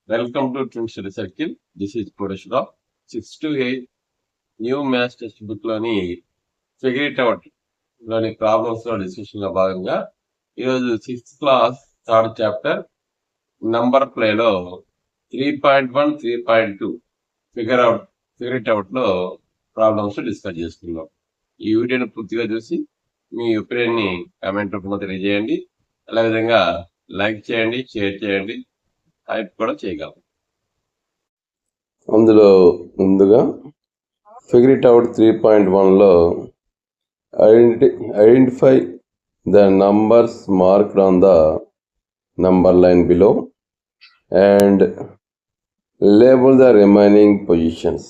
Welcome to Twin Study Circle. This is Purashra. 6 to 8 new maths text book లోని figure it out లోని problems లో discussion లో భాగంగా ఈరోజు 6th class 3rd chapter number play లో 3.1 3.2 figure it out లో problems discuss చేసుకుందాం. ఈ వీడియోని పూర్తిగా చూసి మీ ఒపీనియన్ ని కామెంట్ రూపంలో తెలియజేయండి. అదేవిధంగా లైక్ చేయండి, షేర్ చేయండి, టైప్ కూడా చేయగలరు. అందులో ముందుగా ఫిగర్ ఇట్ అవుట్ 3.1లో identify the numbers marked on the number line below and label the remaining positions.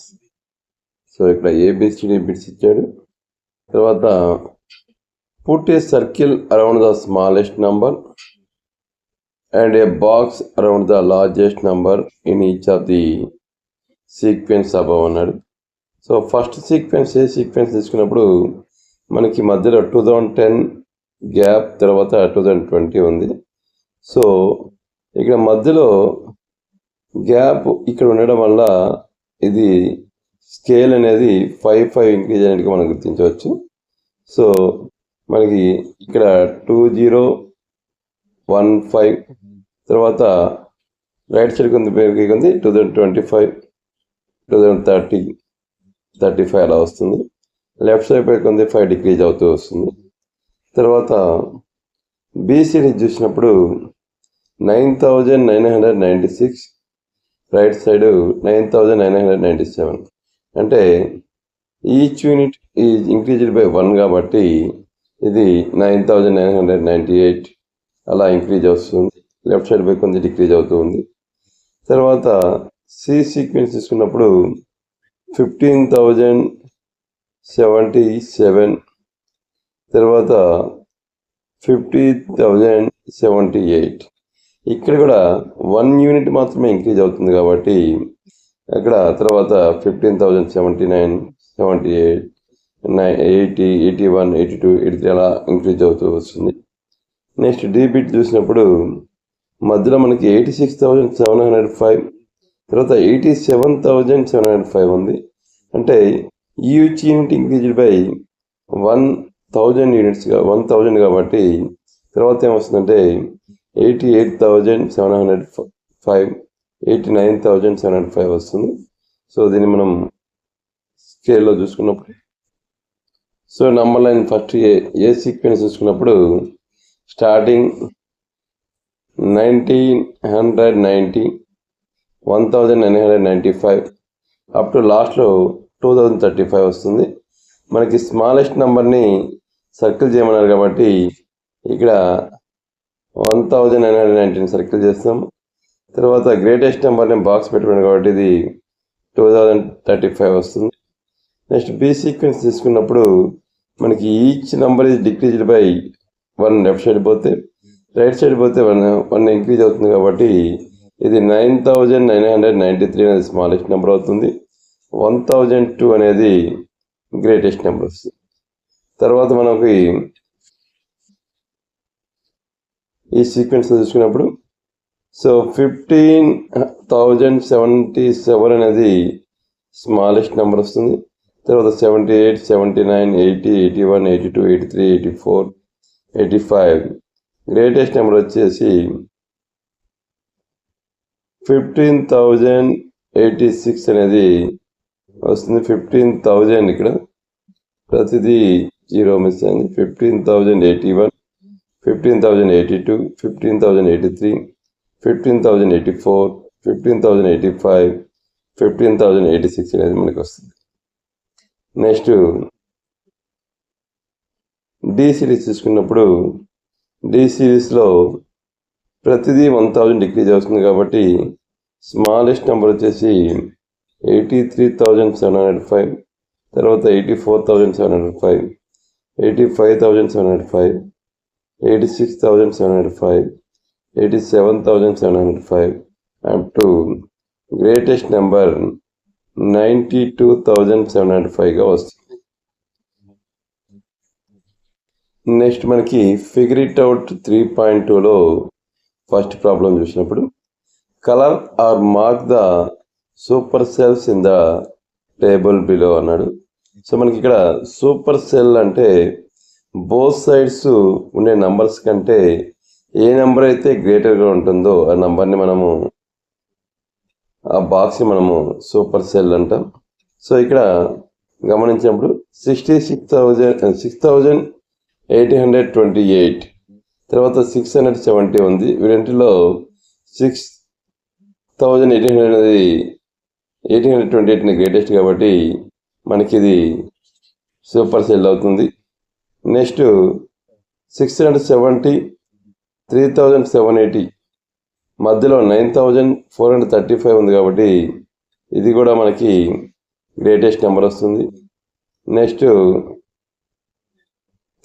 So ఇక్కడ ఏబిసిడి బిట్స్ ఇచ్చాడు. తర్వాత put a circle around the smallest number and a box around the largest number in each of the sequence above అన్నాడు. So first sequence A sequence తీసుకున్నప్పుడు మనకి మధ్యలో 2010 gap, తర్వాత 2020 ఉంది. So ఇక్కడ మధ్యలో గ్యాప్ ఇక్కడ ఉండడం వల్ల ఇది స్కేల్ అనేది 5 ఇంక్రీజ్ అనేది మనం గుర్తించవచ్చు. సో మనకి ఇక్కడ 2015 తర్వాత రైట్ సైడ్ కొంత పేరుకి ఉంది 2025 2030 35 అలా వస్తుంది. లెఫ్ట్ సైడ్ పై కొంత 5 డిక్రీజ్ అవుతూ వస్తుంది. తర్వాత బీసీని చూసినప్పుడు 9996, రైట్ సైడ్ 9997. అంటే each unit is increased by 1 కాబట్టి ఇది 9998 అలా ఇంక్రీజ్ వస్తుంది. లెఫ్ట్ సైడ్ పై కొంత డిక్రీజ్ అవుతూ ఉంది. తర్వాత సి సీక్వెన్స్ తీసుకున్నప్పుడు 15,077, తర్వాత 50,078. ఇక్కడ కూడా 1 యూనిట్ మాత్రమే ఇంక్రీజ్ అవుతుంది కాబట్టి అక్కడ తర్వాత 15,079, 78, 80, 81, 82, 83 అలా ఇంక్రీజ్ అవుతూ వస్తుంది. నెక్స్ట్ డి బిట్ చూసినప్పుడు మధ్యలో మనకి 86,705, తర్వాత 87,705 ఉంది. అంటే ఈచ్ యూనిట్ ఇంక్రీజ్డ్ బై 1000 యూనిట్స్గా 1000 కాబట్టి తర్వాత ఏమొస్తుందంటే 88,705, 89,705 వస్తుంది. సో దీన్ని మనం స్కేల్లో చూసుకున్నప్పుడు సో నంబర్ లైన్ ఫస్ట్ ఏ సీక్వెన్స్ చూసుకున్నప్పుడు స్టార్టింగ్ 1990, 1995 అప్ టు లాస్ట్లో 2035 వస్తుంది. మనకి స్మాలెస్ట్ నెంబర్ని సర్కిల్ చేయమన్నారు కాబట్టి ఇక్కడ 1990 సర్కిల్ చేస్తాం. తర్వాత గ్రేటెస్ట్ నెంబర్ని బాక్స్ పెట్టుకున్నాం కాబట్టి ఇది 2035 వస్తుంది. నెక్స్ట్ బి సీక్వెన్స్ తీసుకున్నప్పుడు మనకి each number is decreased by 1 left side పోతే, రైట్ సైడ్ పోతే 1 ఇంక్రీజ్ అవుతుంది కాబట్టి ఇది 9993 అనేది స్మాలెస్ట్ నెంబర్ అవుతుంది. 1002 అనేది గ్రేటెస్ట్ నెంబర్ వస్తుంది. తర్వాత మనకి ఈ సీక్వెన్స్ చూసుకున్నప్పుడు సో 15,077 అనేది స్మాలెస్ట్ నెంబర్ వస్తుంది. తర్వాత 78, 79, 80, 81, 82, 83, 84, 85. గ్రేటెస్ట్ నెంబర్ వచ్చేసి 15,086 అనేది వస్తుంది. 15,000 ఇక్కడ ప్రతిదీ 0 మిస్ అయింది. 15,081, 15,082, 15,083, 15,084, 15,085, 15,086 అనేది మనకి వస్తుంది. నెక్స్ట్ డి సిరీస్ చూసుకున్నప్పుడు డి సిరీస్లో ప్రతిదీ 1000 డిక్రీజ్ అవుతుంది కాబట్టి స్మాలెస్ట్ నెంబర్ వచ్చేసి 83,705, తర్వాత 84,705, 85,705, 86,705, 87,705 అప్ టు గ్రేటెస్ట్ నెంబర్ 92,705గా వస్తుంది. నెక్స్ట్ మనకి ఫిగర్ ఇట్ అవుట్ 3.2లో ఫస్ట్ ప్రాబ్లం చూసినప్పుడు colour or mark the super cells in the table below అన్నాడు. సో మనకి ఇక్కడ సూపర్ సెల్ అంటే బోత్ సైడ్స్ ఉండే నంబర్స్ కంటే ఏ నెంబర్ అయితే గ్రేటర్గా ఉంటుందో ఆ నెంబర్ని మనము ఆ బాక్స్ని మనము సూపర్ సెల్ అంటాం. సో ఇక్కడ గమనించినప్పుడు 6,828 తర్వాత 670 ఉంది. వీరింటిలో 6,800 అనేది 828 గ్రేటెస్ట్ కాబట్టి మనకి ఇది సూపర్ సెల్ అవుతుంది. నెక్స్ట్ 670 3,780 మధ్యలో 9,435 ఉంది కాబట్టి ఇది కూడా మనకి గ్రేటెస్ట్ నెంబర్ వస్తుంది. నెక్స్ట్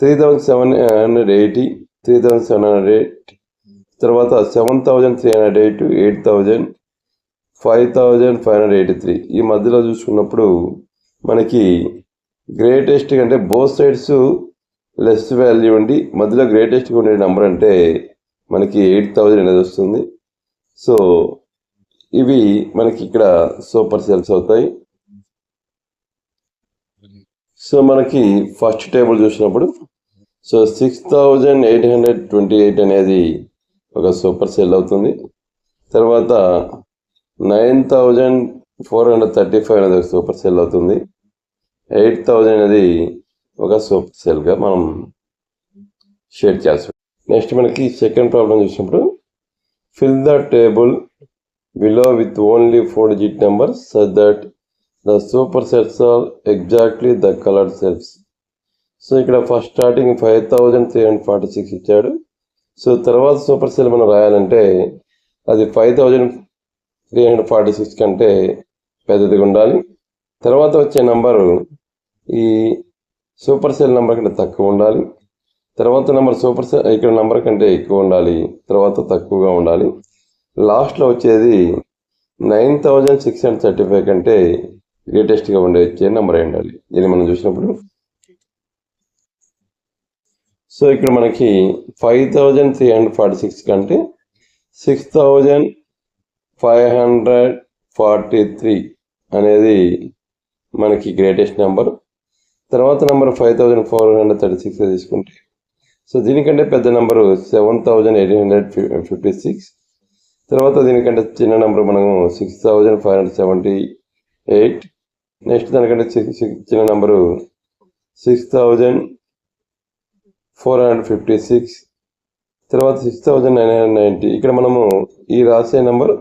3,780 3,708 తర్వాత 7,308 8,000 5,583 ఈ మధ్యలో చూసుకున్నప్పుడు మనకి గ్రేటెస్ట్ అంటే బోత్ సైడ్స్ లెస్ వాల్యూ ఉండి మధ్యలో గ్రేటెస్ట్గా ఉండే నెంబర్ అంటే మనకి 8,000 అనేది వస్తుంది. సో ఇవి మనకి ఇక్కడ సూపర్ సెల్స్ అవుతాయి. సో మనకి ఫస్ట్ టేబుల్ చూసినప్పుడు సో 6,828 అనేది ఒక సూపర్ సెల్ అవుతుంది. తర్వాత 9,435 అనేది ఒక సూపర్ సెల్ అవుతుంది. 8,000 అనేది ఒక సూపర్ సెల్గా మనం షేర్ చేస్తాం. నెక్స్ట్ మనకి సెకండ్ ప్రాబ్లం చూసినప్పుడు fill the table below with only 4 digit numbers such that the super cells are exactly the colored cells. So ఇక్కడ ఫస్ట్ స్టార్టింగ్ 5,346 ఇచ్చాడు. సో తర్వాత సూపర్ సెల్ మనం రాయాలంటే అది 5,346 కంటే పెద్దదిగా ఉండాలి. తర్వాత వచ్చే నంబరు ఈ సూపర్ సెల్ నెంబర్ కంటే తక్కువ ఉండాలి. తర్వాత నెంబర్ సూపర్ సెల్ ఇక్కడ నెంబర్ కంటే ఎక్కువ ఉండాలి. తర్వాత తక్కువగా ఉండాలి. లాస్ట్లో వచ్చేది 9,635 కంటే గ్రేటెస్ట్గా వచ్చే నెంబర్ అయి ఉండాలి. ఇది మనం చూసినప్పుడు సో ఇక్కడ మనకి 5,346 కంటే 6,543 అనేది మనకి గ్రేటెస్ట్ నెంబర్. తర్వాత నెంబర్ 5,436 తీసుకుంటే సో దీనికంటే పెద్ద నెంబరు 7,856. తర్వాత దీనికంటే చిన్న నెంబర్ మనము 6,578. నెక్స్ట్ దానికంటే చిన్న నెంబరు 6,456. తర్వాత 6,990. ఇక్కడ మనము ఈ రాసే నెంబర్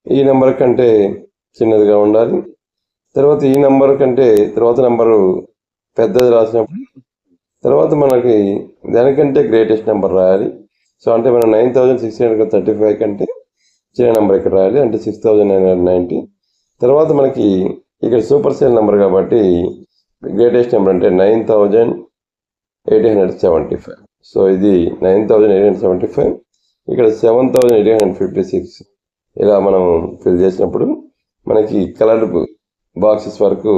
ఈ నెంబర్ కంటే చిన్నదిగా ఉండాలి. తర్వాత ఈ నెంబర్ కంటే తర్వాత నెంబరు పెద్దది రాసినప్పుడు తర్వాత మనకి దానికంటే గ్రేటెస్ట్ నెంబర్ రాయాలి. సో అంటే మనం 9,635 కంటే చిన్న నెంబర్ ఇక్కడ రాయాలి, అంటే 6,990. తర్వాత మనకి ఇక్కడ సూపర్ సెల్ నెంబర్ కాబట్టి గ్రేటెస్ట్ నెంబర్ అంటే 9,875. సో ఇది 9,875, ఇక్కడ 7,856. ఇలా మనం ఫిల్ చేసినప్పుడు మనకి కలర్డ్ బాక్సెస్ వరకు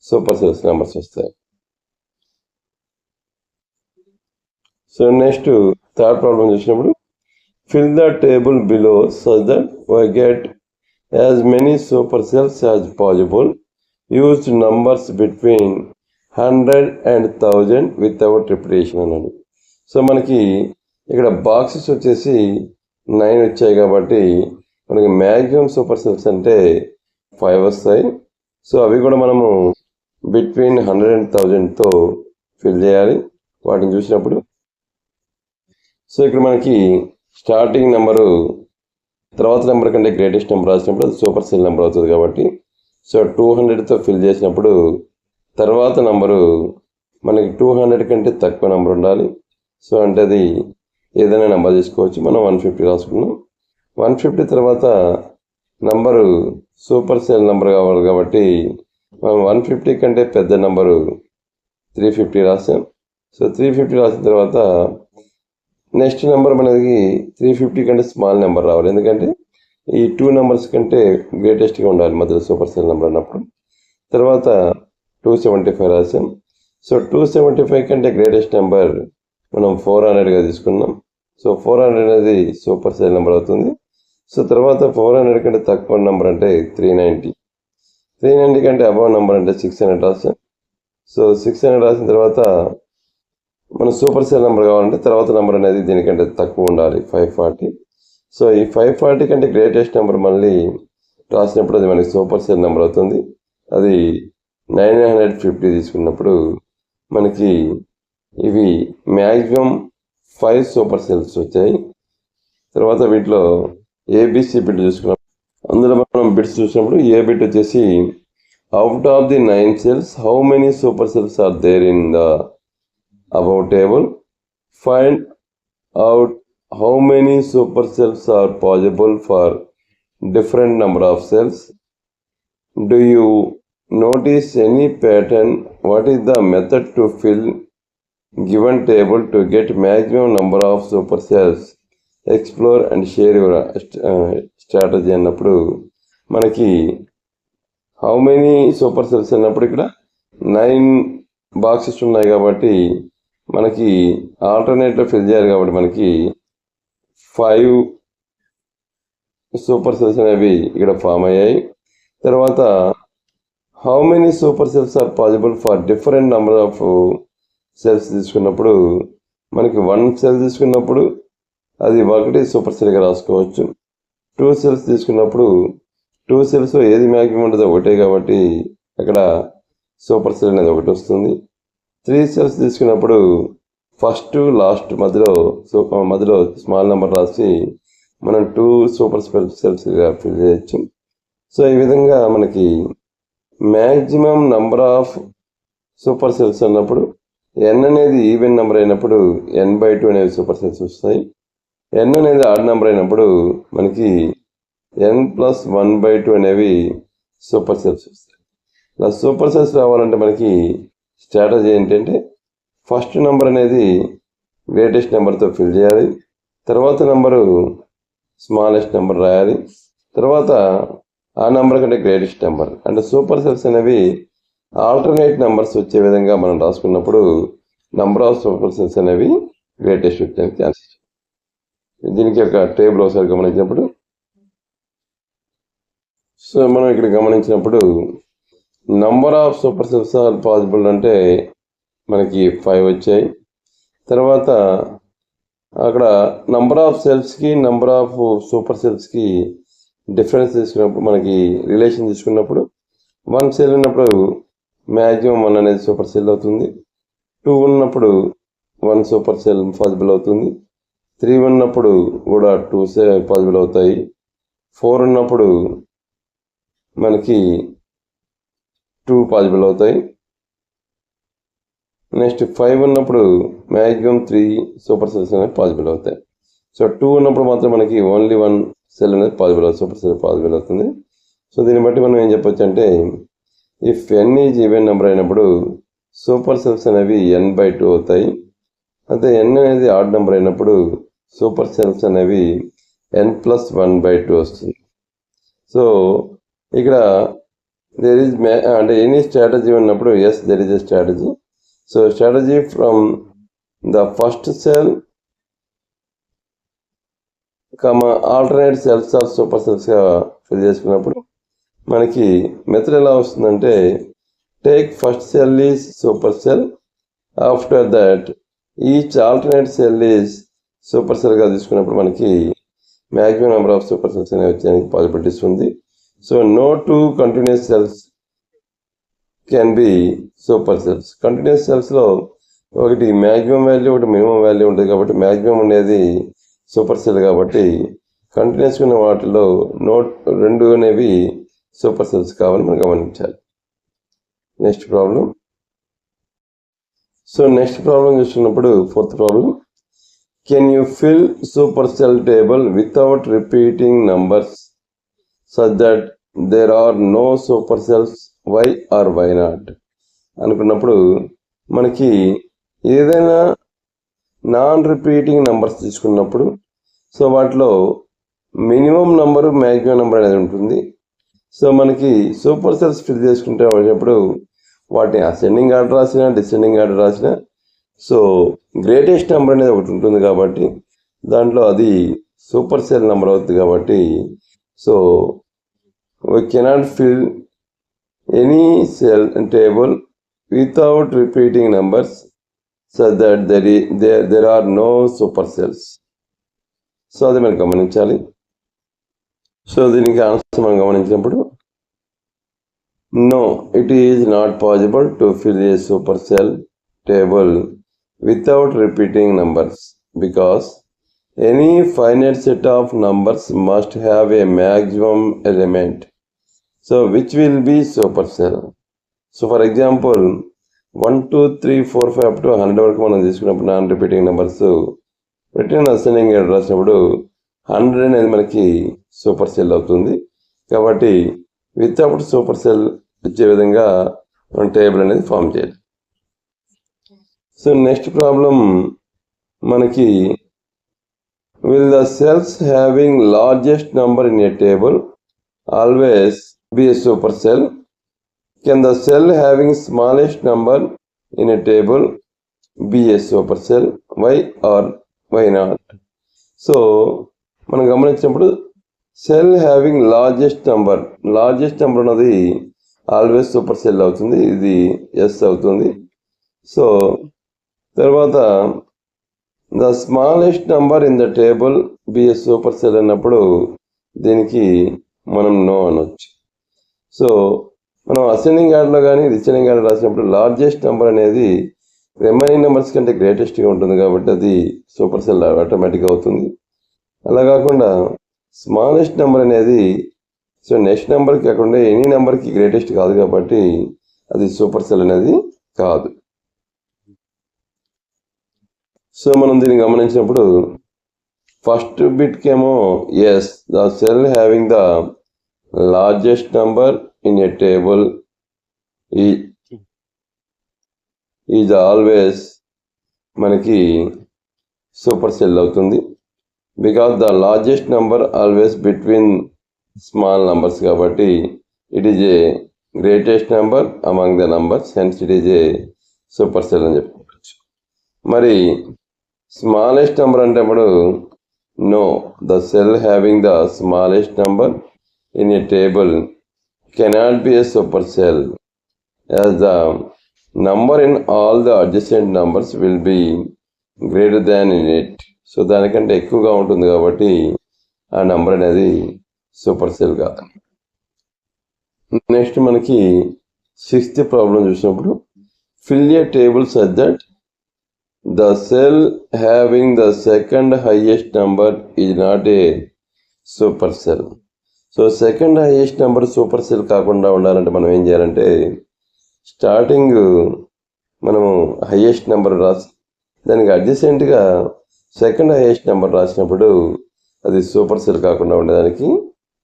సూపర్ సెల్స్ నెంబర్స్ వస్తాయి. సో నెక్స్ట్ థర్డ్ ప్రాబ్లం చూసినప్పుడు fill the table below so that we get as many super cells as possible use numbers between 100 and 1,000 without repetition అన్నాడు. సో మనకి ఇక్కడ boxes వచ్చేసి 9 వచ్చాయి కాబట్టి మనకి మ్యాక్సిమం సూపర్ సెల్స్ అంటే 5 వస్తాయి. సో అవి కూడా మనము బిట్వీన్ 100 and 1,000తో ఫిల్ చేయాలి వాటిని చూసినప్పుడు. సో ఇక్కడ మనకి స్టార్టింగ్ నెంబరు తర్వాత నెంబర్ కంటే గ్రేటెస్ట్ నెంబర్ రాసినప్పుడు అది సూపర్ సెల్ నెంబర్ అవుతుంది కాబట్టి సో 200తో ఫిల్ చేసినప్పుడు తర్వాత నెంబరు మనకి 200 కంటే తక్కువ నెంబర్ ఉండాలి. సో అంటే అది ఏదైనా నెంబర్ తీసుకోవచ్చు. మనం 150 రాసుకున్నాం. 150 తర్వాత నంబరు సూపర్ సెల్ నెంబర్ కావాలి కాబట్టి మనం 150 కంటే పెద్ద నెంబరు 350 రాసాం. సో 350 రాసిన తర్వాత నెక్స్ట్ నెంబర్ మనకి 350 కంటే స్మాల్ నెంబర్ రావాలి, ఎందుకంటే ఈ 2 నెంబర్స్ కంటే గ్రేటెస్ట్గా ఉండాలి మధ్యలో సూపర్ సెల్ నెంబర్ అన్నప్పుడు. తర్వాత 275 రాసాం. సో 275 కంటే గ్రేటెస్ట్ నెంబర్ మనం 400గా తీసుకున్నాం. సో 400 అనేది సూపర్ సెల్ నెంబర్ అవుతుంది. సో తర్వాత 400 కంటే తక్కువ నెంబర్ అంటే 390. 390 కంటే అబవ్ నెంబర్ అంటే 600 రాస్తాం. సో 600 రాసిన తర్వాత మన సూపర్ సెల్ నెంబర్ కావాలంటే తర్వాత నెంబర్ అనేది దీనికంటే తక్కువ ఉండాలి, 540. సో ఈ 540 కంటే గ్రేటెస్ట్ నెంబర్ మళ్ళీ రాసినప్పుడు అది మనకి సూపర్ సెల్ నెంబర్ అవుతుంది. అది 950 తీసుకున్నప్పుడు మనకి ఇవి మ్యాక్సిమం 5 సూపర్ సెల్స్ వచ్చాయి. తర్వాత వీటిలో ఏబిసి బిట్ చూసుకున్నప్పుడు అందులో మనం బిట్స్ చూసినప్పుడు ఏ బిట్ వచ్చేసి out of the 9 cells how many super cells are there in the above table, find out how many super cells are possible for different number of cells. Do you notice any pattern? What is the method to fill given table to get maximum number of super cells? Explore and share your strategy అన్నప్పుడు మనకి how many super cells అన్నప్పుడు ఇక్కడ 9 boxes ఉన్నాయి కాబట్టి మనకి ఆల్టర్నేట్లో fill చేయాలి కాబట్టి మనకి 5 సూపర్ సెల్స్ అనేవి ఇక్కడ ఫామ్ అయ్యాయి. తర్వాత how many super cells are possible for different number of cells తీసుకున్నప్పుడు మనకి 1 సెల్ తీసుకున్నప్పుడు అది 1 సూపర్ సెల్గా రాసుకోవచ్చు. 2 సెల్స్ తీసుకున్నప్పుడు 2 సెల్స్ ఏది మ్యాక్సిమం ఉంటుందో ఒకటే కాబట్టి అక్కడ సూపర్ సెల్ అనేది ఒకటి వస్తుంది. 3 సెల్స్ తీసుకున్నప్పుడు ఫస్ట్ లాస్ట్ మధ్యలో స్మాల్ నెంబర్ రాసి మనం 2 సూపర్ సెల్స్గా ఫిల్ చేయొచ్చు. సో ఈ విధంగా మనకి maximum number of super cells అన్నప్పుడు n అనేది ఈవెన్ నెంబర్ అయినప్పుడు n/2 అనేవి సూపర్ సెల్స్ వస్తాయి. n అనేది ఆడ్ నెంబర్ అయినప్పుడు మనకి n+1/2 అనేవి సూపర్ సెల్స్ వస్తాయి. ఇలా సూపర్ సెల్స్ రావాలంటే మనకి స్ట్రాటజీ ఏంటంటే ఫస్ట్ నెంబర్ అనేది గ్రేటెస్ట్ నెంబర్తో ఫిల్ చేయాలి, తర్వాత నెంబరు స్మాలెస్ట్ నెంబర్ రాయాలి, తర్వాత ఆ నెంబర్ కంటే గ్రేటెస్ట్ నెంబర్ అంటే సూపర్ సెల్స్ అనేవి ఆల్టర్నేట్ నెంబర్స్ వచ్చే విధంగా మనం రాసుకున్నప్పుడు నెంబర్ ఆఫ్ సూపర్ సెల్స్ అనేవి గ్రేటెస్ట్ వచ్చేందుకు ఛాన్సెస్. దీనికి ఒక టేబుల్ ఒకసారి గమనించినప్పుడు సో మనం ఇక్కడ గమనించినప్పుడు number of super cells are possible అంటే మనకి 5 వచ్చాయి. తర్వాత అక్కడ నంబర్ ఆఫ్ సెల్స్కి నంబర్ ఆఫ్ సూపర్ సెల్స్కి డిఫరెన్స్ తీసుకున్నప్పుడు మనకి రిలేషన్ తీసుకున్నప్పుడు 1 సెల్ ఉన్నప్పుడు మ్యాక్సిమం 1 అనేది సూపర్ సెల్ అవుతుంది, 2 ఉన్నప్పుడు 1 సూపర్ సెల్ పాసిబుల్ అవుతుంది, 3 ఉన్నప్పుడు కూడా 2 సెల్ పాసిబుల్ అవుతాయి, 4 ఉన్నప్పుడు మనకి 2 పాసిబుల్ అవుతాయి, నెక్స్ట్ 5 ఉన్నప్పుడు మ్యాక్సిమం 3 సూపర్ సెల్స్ అనేవి పాసిబుల్ అవుతాయి. సో 2 ఉన్నప్పుడు మాత్రం మనకి ఓన్లీ 1 సెల్ అనేది పాసిబుల్ అవుతుంది, సూపర్ సెల్ పాసిబుల్ అవుతుంది. సో దీన్ని బట్టి మనం ఏం చెప్పొచ్చు అంటే if n is even number అయినప్పుడు సూపర్ సెల్స్ అనేవి n/2 అవుతాయి. అదే n అనేది ఆడ్ నెంబర్ అయినప్పుడు సూపర్ సెల్స్ అనేవి n+1/2 వస్తుంది. సో ఇక్కడ దేర్ ఈజ్ అంటే ఎనీ స్ట్రాటజీ ఉన్నప్పుడు yes there is a strategy. So strategy from the first cell alternate cells of super సెల్స్గా ఫిల్ చేసుకున్నప్పుడు మనకి మెథడ్ ఎలా వస్తుందంటే take first cell is super cell, after that each alternate cell is super సెల్గా తీసుకున్నప్పుడు మనకి maximum number of super cells అనేవి వచ్చేందుకు పాసిబిలిటీస్ ఉంది. So no 2 continuous cells can be super cells. Continuous సెల్స్లో ఒకటి మ్యాక్సిమం వాల్యూ ఒకటి మినిమం వాల్యూ ఉంటుంది కాబట్టి మ్యాక్సిమం అనేది సూపర్ సెల్ కాబట్టి కంటిన్యూస్ ఉన్న వాటిలో 2 అనేవి సూపర్ సెల్స్ కావాలని మనం గమనించాలి. Next problem. So next problem చూస్తున్నప్పుడు 4th problem, can you fill super cell table without repeating numbers such that there are no super cells why or why not అనుకున్నప్పుడు మనకి ఏదైనా నాన్ రిపీటింగ్ నెంబర్స్ తీసుకున్నప్పుడు so వాటిలో minimum number maximum number అనేది ఉంటుంది. So మనకి super cells fill చేసుకుంటే వచ్చేటప్పుడు వాటిని అసెండింగ్ ఆర్డర్ రాసిన డిసెండింగ్ ఆర్డర్ రాసిన సో గ్రేటెస్ట్ నెంబర్ అనేది ఒకటి ఉంటుంది కాబట్టి దాంట్లో అది సూపర్ సెల్ నెంబర్ అవుతుంది కాబట్టి so we cannot fill any cell table without repeating numbers so that there are no supercells. So అది మనం గమనించాలి. సో దీనికి ఆన్సర్ మనం గమనించినప్పుడు no, it is not possible to fill a supercell table without repeating numbers because any finite set of numbers must have a maximum element. So which will be supercell? So for example 1, 2, 3, 4, 5 up to 100 వరకు మనం తీసుకున్నప్పుడు non repeating numbers return ascending order రాసినప్పుడు 100 అనేది మనకి super cell అవుతుంది. కాబట్టి without super cell ఇచ్చే విధంగా మనం టేబుల్ అనేది ఫామ్ చేయాలి. సో నెక్స్ట్ ప్రాబ్లం మనకి will the cells having largest number in a table always be a supercell? Can the cell having smallest number in a table be a supercell? Why or why not? So మనం గమనించినప్పుడు cell having largest number అన్నది always super cell అవుతుంది. ఇది yes అవుతుంది. So తర్వాత the smallest number in the table be a super cell అన్నప్పుడు దీనికి మనం నో అనొచ్చు. సో మనం అసెండింగ్ ఆర్డర్లో కానీ డిసెండింగ్ ఆర్డర్ రాసినప్పుడు లార్జెస్ట్ నెంబర్ అనేది రిమైనింగ్ నెంబర్స్ కంటే గ్రేటెస్ట్గా ఉంటుంది కాబట్టి అది సూపర్ సెల్ ఆటోమేటిక్గా అవుతుంది. అలా కాకుండా స్మాలెస్ట్ నెంబర్ అనేది సో నెక్స్ట్ నెంబర్కి కాకుండా ఎనీ నెంబర్కి గ్రేటెస్ట్ కాదు కాబట్టి అది సూపర్ సెల్ అనేది కాదు. సో మనం దీన్ని గమనించినప్పుడు ఫస్ట్ బిట్కేమో as the cell having the largest number in a table is always మనకి సూపర్ సెల్ అవుతుంది. Because the largest number always between small numbers కాబట్టి it is a greatest number among the numbers, hence it is a super cell అని చెప్పుకోవచ్చు. మరి smallest number అంటే ఇప్పుడు no, the cell having the smallest number in a table cannot be a super cell as the number in all the adjacent numbers will be greater than in it. So దానికంటే ఎక్కువగా ఉంటుంది కాబట్టి ఆ number అనేది super cell కాదు. Next మనకి 6th problem చూసినప్పుడు fill a table such that the cell having the second highest number is not a super cell. So second highest number super cell కాకుండా ఉండాలంటే మనం ఏం చేయాలంటే స్టార్టింగ్ మనము హైయెస్ట్ నెంబర్ రాసి దానికి అడ్జసెంట్గా సెకండ్ హైయెస్ట్ నెంబర్ రాసినప్పుడు అది సూపర్ సెల్ కాకుండా ఉండడానికి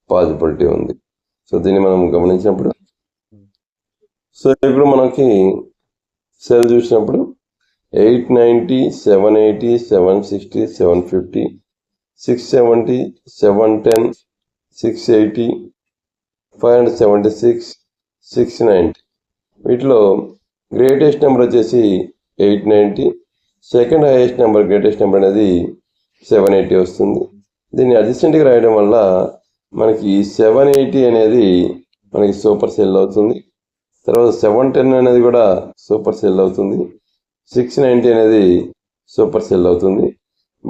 పాసిబిలిటీ ఉంది. సో దీన్ని మనం గమనించినప్పుడు సో ఇప్పుడు మనకి సెల్ చూసినప్పుడు 890, 780, 760, 750, 670, 710, 680, 576, 690. వీటిలో గ్రేటెస్ట్ నెంబర్ వచ్చేసి 890, second highest number greatest number అనేది 780 వస్తుంది. దీన్ని అడ్జసెంట్గా రాయడం వల్ల మనకి 780 అనేది మనకి సూపర్ సెల్ అవుతుంది. తర్వాత 710 అనేది కూడా సూపర్ సెల్ అవుతుంది. 690 అనేది సూపర్ సెల్ అవుతుంది.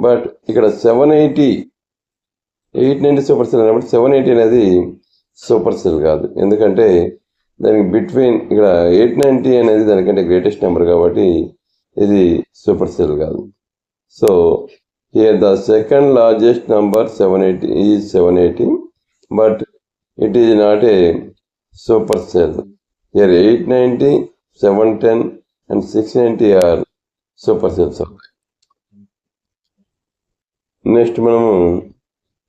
బట్ ఇక్కడ 780 890 సూపర్ సెల్ అయినప్పుడు 780 అనేది సూపర్ సెల్ కాదు. ఎందుకంటే దానికి బిట్వీన్ ఇక్కడ 890 అనేది దానికంటే గ్రేటెస్ట్ నెంబర్ కాబట్టి ఇది సూపర్ సెల్ కాదు. So here the second largest number 780 is 780 but it is not a super cell. Here 890, 710 and 690 are super cells. Next మనము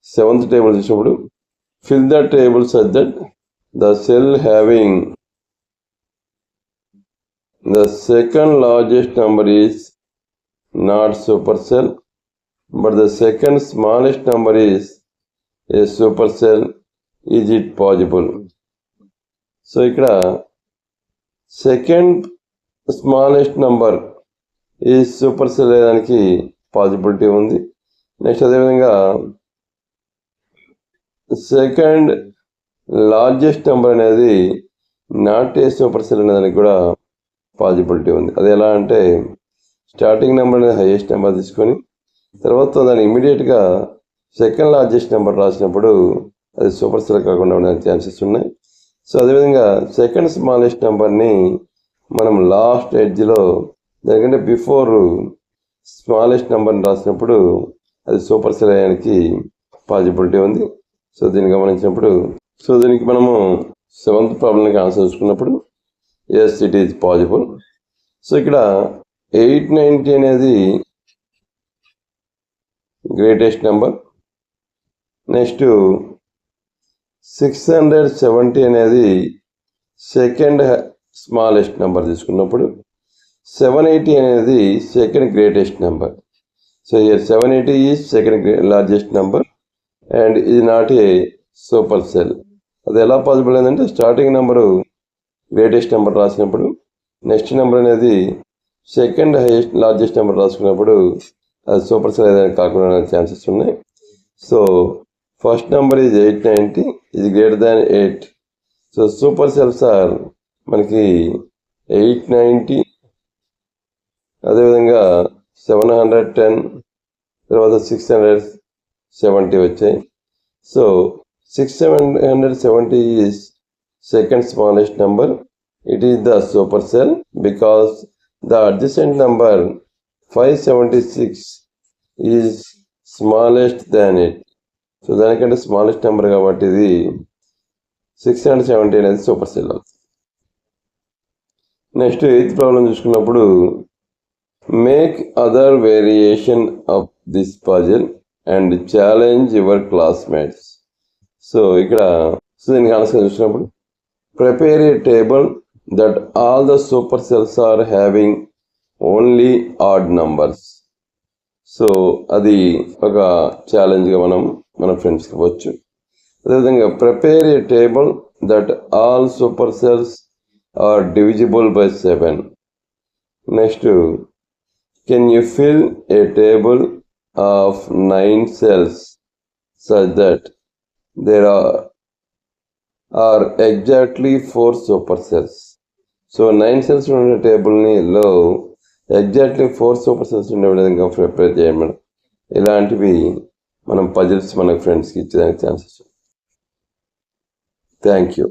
7th టేబుల్ చూసినప్పుడు fill the table such that the cell having the second largest number is not super cell but the second smallest number is a super cell. Is it possible? So ఇక్కడ second smallest number ఈ super cell అయ్యడానికి possibility ఉంది. Next అదేవిధంగా second largest number అనేది not a super cell అనేదానికి కూడా possibility ఉంది. అది ఎలా అంటే స్టార్టింగ్ నెంబర్ అనేది హైయెస్ట్ నెంబర్ తీసుకొని తర్వాత దాన్ని ఇమీడియట్గా సెకండ్ లార్జెస్ట్ నెంబర్ రాసినప్పుడు అది సూపర్ సెల్ కాకుండా ఉండడానికి ఛాన్సెస్ ఉన్నాయి. సో అదేవిధంగా సెకండ్ స్మాలెస్ట్ నెంబర్ని మనం లాస్ట్ ఎడ్జ్లో దానికంటే బిఫోర్ స్మాలెస్ట్ నెంబర్ని రాసినప్పుడు అది సూపర్ సెల్ అయ్యడానికి పాసిబిలిటీ ఉంది. సో దీన్ని గమనించినప్పుడు దీనికి మనము 7th ప్రాబ్లంకి ఆన్సర్ చూసుకున్నప్పుడు yes it is possible. So ఇక్కడ 890 అనేది గ్రేటెస్ట్ నెంబర్. నెక్స్ట్ 670 అనేది సెకండ్ స్మాలెస్ట్ నెంబర్ తీసుకున్నప్పుడు 780 అనేది second greatest number. So year 780 is second largest number and ఇది నాట్ ఏ సూపర్ సెల్. అది ఎలా పాసిబుల్ అయిందంటే స్టార్టింగ్ నెంబరు గ్రేటెస్ట్ నెంబర్ రాసినప్పుడు నెక్స్ట్ నెంబర్ అనేది సెకండ్ హైయెస్ట్ లార్జెస్ట్ నెంబర్ రాసుకున్నప్పుడు అది సూపర్ సెల్ ఏదైనా కాకుండా ఛాన్సెస్ ఉన్నాయి. సో ఫస్ట్ నెంబర్ ఈజ్ 890 ఇది greater than 8. So super cells are మనకి 890 అదేవిధంగా 710 తర్వాత 670 వచ్చాయి. So 670 is second smallest number. It is the super cell because the adjacent number 576 is smallest than it. So దానికంటే smallest number కాబట్టి ఇది 670 అనేది super cell అవుతుంది. నెక్స్ట్ 8th ప్రాబ్లం చూసుకున్నప్పుడు make other variation of this puzzle and challenge your classmates. So ఇక్కడ దీనికి answer చూసినప్పుడు prepare a table that all the super cells are having only odd numbers. So అది ఒక ఛాలెంజ్గా మన ఫ్రెండ్స్కి ఇవ్వచ్చు. అదేవిధంగా prepare a table that all super cells are divisible by 7. Next can you fill a table of 9 cells such that there are exactly 4 super cells. So 9 cells ఉండే టేబుల్లో exactly 4 super cells ఉండే విధంగా ప్రిపేర్ చేయండి madam. ఇలాంటివి మనం puzzles మన ఫ్రెండ్స్కి ఇచ్చేదానికి ఛాన్సెస్. Thank you.